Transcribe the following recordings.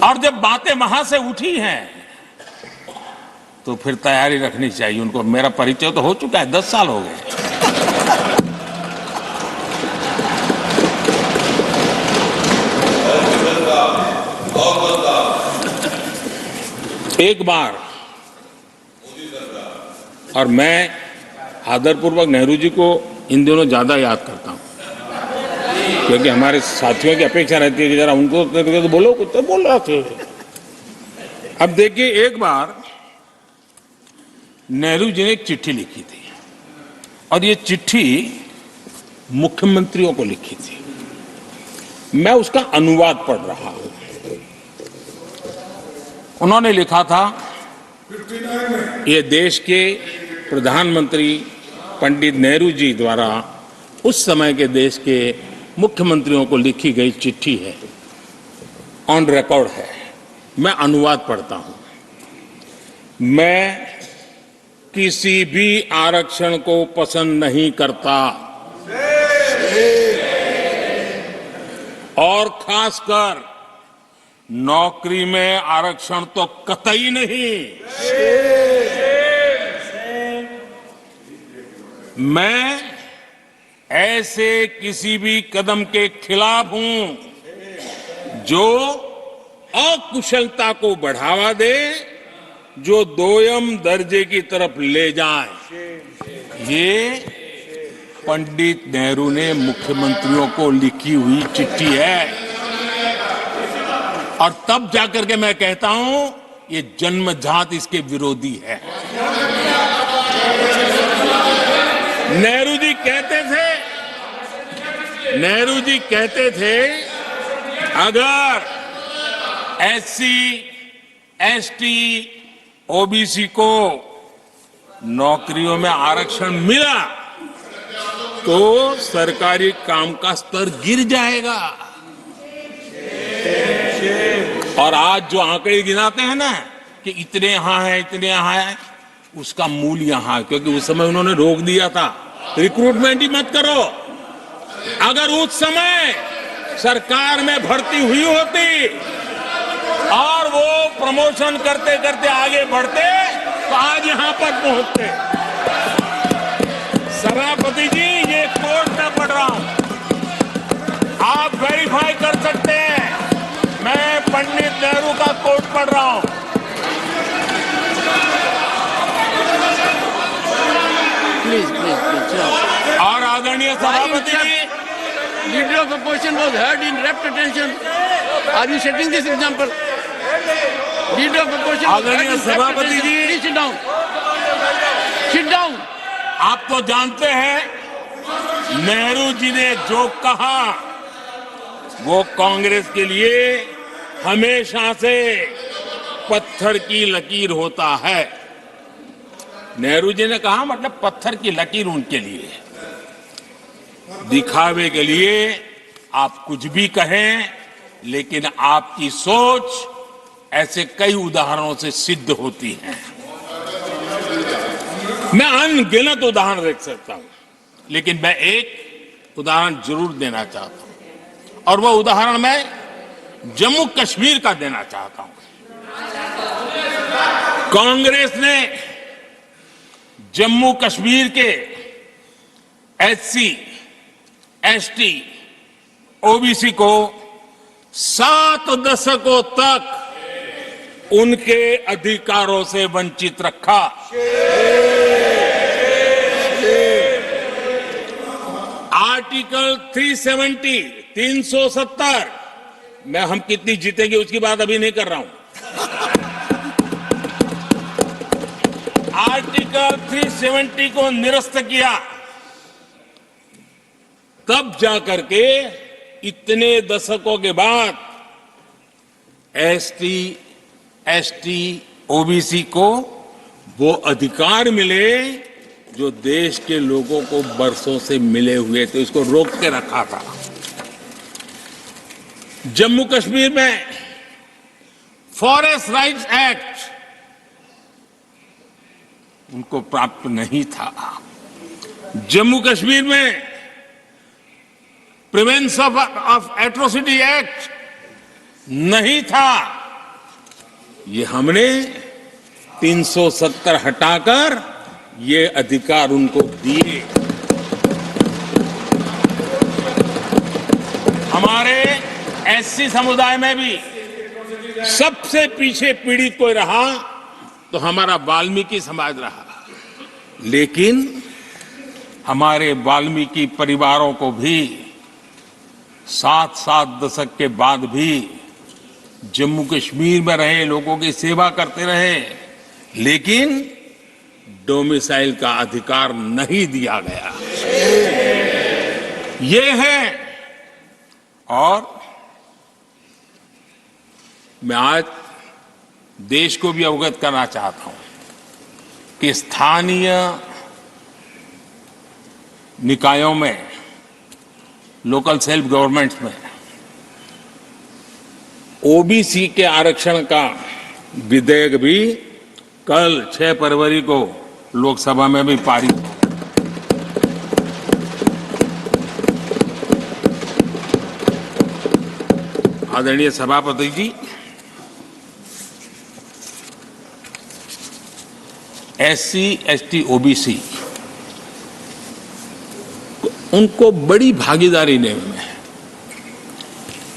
और जब बातें वहां से उठी हैं तो फिर तैयारी रखनी चाहिए उनको। मेरा परिचय तो हो चुका है, 10 साल हो गए। एक बार, और मैं आदरपूर्वक नेहरू जी को इन दिनों ज्यादा याद करता हूं, क्योंकि हमारे साथियों की अपेक्षा रहती है कि जरा उनको तो बोलो, कुछ तो बोल रहा थे। अब देखिए, एक बार नेहरू जी ने एक चिट्ठी लिखी थी, और ये चिट्ठी मुख्यमंत्रियों को लिखी थी। मैं उसका अनुवाद पढ़ रहा हूं। उन्होंने लिखा था, ये देश के प्रधानमंत्री पंडित नेहरू जी द्वारा उस समय के देश के मुख्यमंत्रियों को लिखी गई चिट्ठी है, ऑन रिकॉर्ड है। मैं अनुवाद पढ़ता हूं। मैं किसी भी आरक्षण को पसंद नहीं करता, और खासकर नौकरी में आरक्षण तो कतई नहीं। मैं ऐसे किसी भी कदम के खिलाफ हूं जो अकुशलता को बढ़ावा दे, जो दोयम दर्जे की तरफ ले जाए। ये पंडित नेहरू ने मुख्यमंत्रियों को लिखी हुई चिट्ठी है। और तब जाकर के मैं कहता हूं, ये जन्मजात इसके विरोधी है। नेहरू जी कहते थे, अगर एससी, एसटी, ओबीसी को नौकरियों में आरक्षण मिला तो सरकारी काम का स्तर गिर जाएगा। और आज जो आंकड़े गिनाते हैं ना कि इतने यहां है, इतने यहां है, उसका मूल यहां है, क्योंकि उस समय उन्होंने रोक दिया था, रिक्रूटमेंट ही मत करो। अगर उस समय सरकार में भर्ती हुई होती और वो प्रमोशन करते करते आगे बढ़ते तो आज यहां पर पहुंचते। सभापति जी, ये कोर्ट में पढ़ रहा हूं, आप वेरीफाई कर सकते हैं। मैं पंडित नेहरू का कोर्ट पढ़ रहा हूं। प्लीज। और आदरणीय सभापति जी, Leader of opposition was heard in rapt attention. Are you setting this example? Leader of opposition. आदरणीय सभापति जी, please sit down. Sit down. आप तो जानते हैं, नेहरू जी ने जो कहा वो कांग्रेस के लिए हमेशा से पत्थर की लकीर होता है। नेहरू जी ने कहा मतलब पत्थर की लकीर उनके लिए। दिखावे के लिए आप कुछ भी कहें, लेकिन आपकी सोच ऐसे कई उदाहरणों से सिद्ध होती है। मैं अनगिनत उदाहरण देख सकता हूं, लेकिन मैं एक उदाहरण जरूर देना चाहता हूं, और वह उदाहरण मैं जम्मू कश्मीर का देना चाहता हूं। कांग्रेस ने जम्मू कश्मीर के एससी, एसटी, ओबीसी को 7 दशकों तक उनके अधिकारों से वंचित रखा। आर्टिकल 370 में हम कितनी जीतेंगे उसकी बात अभी नहीं कर रहा हूं। आर्टिकल 370 को निरस्त किया, तब जाकर के इतने दशकों के बाद एसटी, एसटी, ओबीसी को वो अधिकार मिले जो देश के लोगों को बरसों से मिले हुए थे। इसको रोक के रखा था। जम्मू कश्मीर में फॉरेस्ट राइट्स एक्ट उनको प्राप्त नहीं था। जम्मू कश्मीर में प्रिवेंशन ऑफ एट्रोसिटी एक्ट नहीं था। ये हमने 370 हटाकर ये अधिकार उनको दिए। हमारे एससी समुदाय में भी सबसे पीछे पीड़ित कोई रहा तो हमारा वाल्मीकि समाज रहा, लेकिन हमारे वाल्मीकि परिवारों को भी 7 दशक के बाद भी जम्मू कश्मीर में रहे, लोगों की सेवा करते रहे, लेकिन डोमिसाइल का अधिकार नहीं दिया गया। ये है। और मैं आज देश को भी अवगत करना चाहता हूं कि स्थानीय निकायों में, लोकल सेल्फ गवर्नमेंट्स में ओबीसी के आरक्षण का विधेयक भी कल 6 फरवरी को लोकसभा में भी पारित। आदरणीय सभापति जी, एससी, एसटी, ओबीसी उनको बड़ी भागीदारी लेने में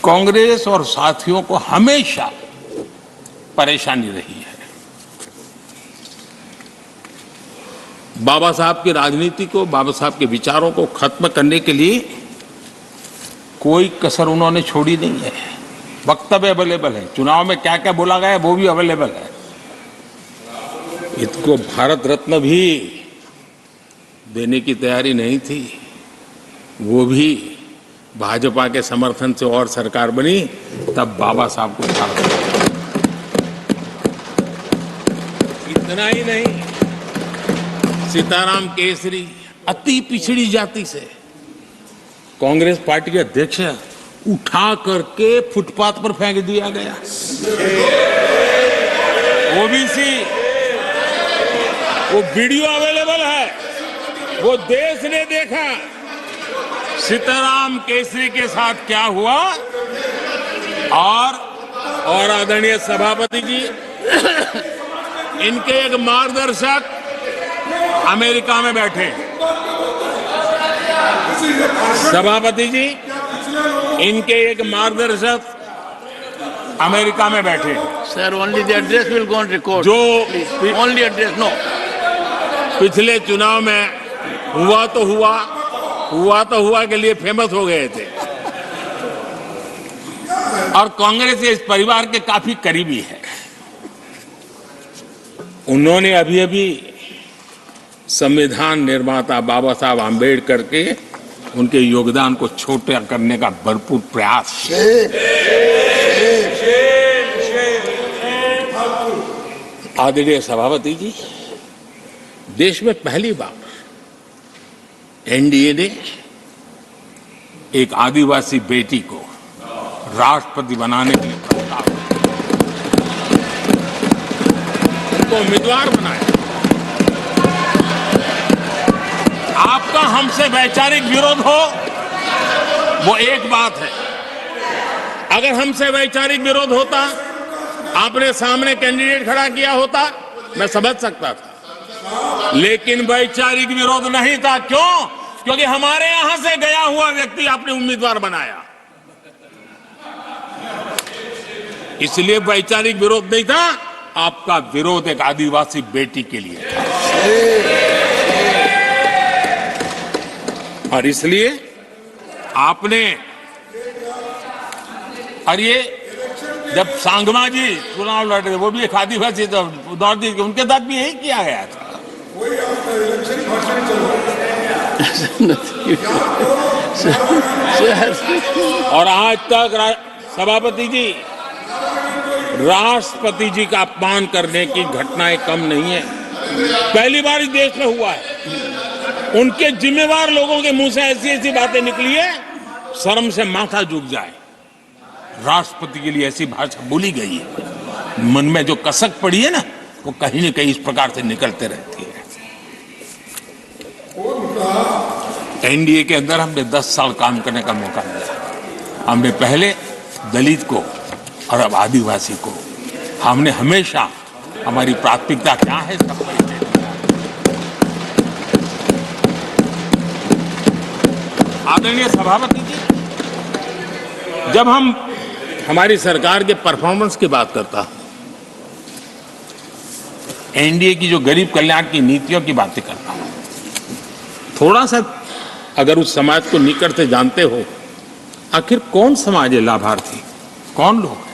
कांग्रेस और साथियों को हमेशा परेशानी रही है। बाबा साहब की राजनीति को, बाबा साहब के विचारों को खत्म करने के लिए कोई कसर उन्होंने छोड़ी नहीं है। वक्तव्य अवेलेबल है, चुनाव में क्या क्या बोला गया है वो भी अवेलेबल है। इनको भारत रत्न भी देने की तैयारी नहीं थी, वो भी भाजपा के समर्थन से और सरकार बनी, तब बाबा साहब को भारत रत्न। इतना ही नहीं, सीताराम केसरी अति पिछड़ी जाति से कांग्रेस पार्टी के अध्यक्ष उठा करके फुटपाथ पर फेंक दिया गया। ओबीसी, वो वीडियो अवेलेबल है, वो देश ने देखा सीताराम केसरी के साथ क्या हुआ। और आदरणीय सभापति जी, इनके एक मार्गदर्शक अमेरिका में बैठे। सभापति जी, इनके एक मार्गदर्शक अमेरिका में बैठे। Sir, only the address will go on record. जो Only address, no. पिछले चुनाव में हुआ तो हुआ के लिए फेमस हो गए थे और कांग्रेस इस परिवार के काफी करीबी है। उन्होंने अभी संविधान निर्माता बाबा साहब आम्बेडकर के उनके योगदान को छोटा करने का भरपूर प्रयास। आदरणीय सभापति जी, देश में पहली बार एनडीए ने एक आदिवासी बेटी को राष्ट्रपति बनाने के लिए प्रस्ताव, उनको उम्मीदवार बनाया। आपका हमसे वैचारिक विरोध हो वो एक बात है, अगर हमसे वैचारिक विरोध होता, आपने सामने कैंडिडेट खड़ा किया होता, मैं समझ सकता था, लेकिन वैचारिक विरोध नहीं था। क्यों? क्योंकि हमारे यहां से गया हुआ व्यक्ति आपने उम्मीदवार बनाया, इसलिए वैचारिक विरोध नहीं था। आपका विरोध एक आदिवासी बेटी के लिए था और इसलिए आपने, और ये जब सांगमा जी चुनाव लड़ रहे वो भी एक आदिवासी दौर थी, उनके साथ भी यही किया गया था। और आज तक सभापति जी, राष्ट्रपति जी का अपमान करने की घटनाएं कम नहीं है, पहली बार इस देश में हुआ है। उनके जिम्मेवार लोगों के मुंह से ऐसी बातें निकली है, शर्म से माथा झुक जाए। राष्ट्रपति के लिए ऐसी भाषा बोली गई है, मन में जो कसक पड़ी है ना, वो कहीं न कहीं इस प्रकार से निकलते रहती है। एनडीए के अंदर हमने 10 साल काम करने का मौका मिला। हमने पहले दलित को और अब आदिवासी को हमने हमेशा हमारी प्राथमिकता क्या है सब परिचय दिया। आदरणीय सभापति जी, जब हम हमारी सरकार के परफॉर्मेंस की बात करता हूं, एनडीए की जो गरीब कल्याण की नीतियों की बातें करता हूं, थोड़ा सा अगर उस समाज को निकट से जानते हो, आखिर कौन समाज है लाभार्थी, कौन लोग,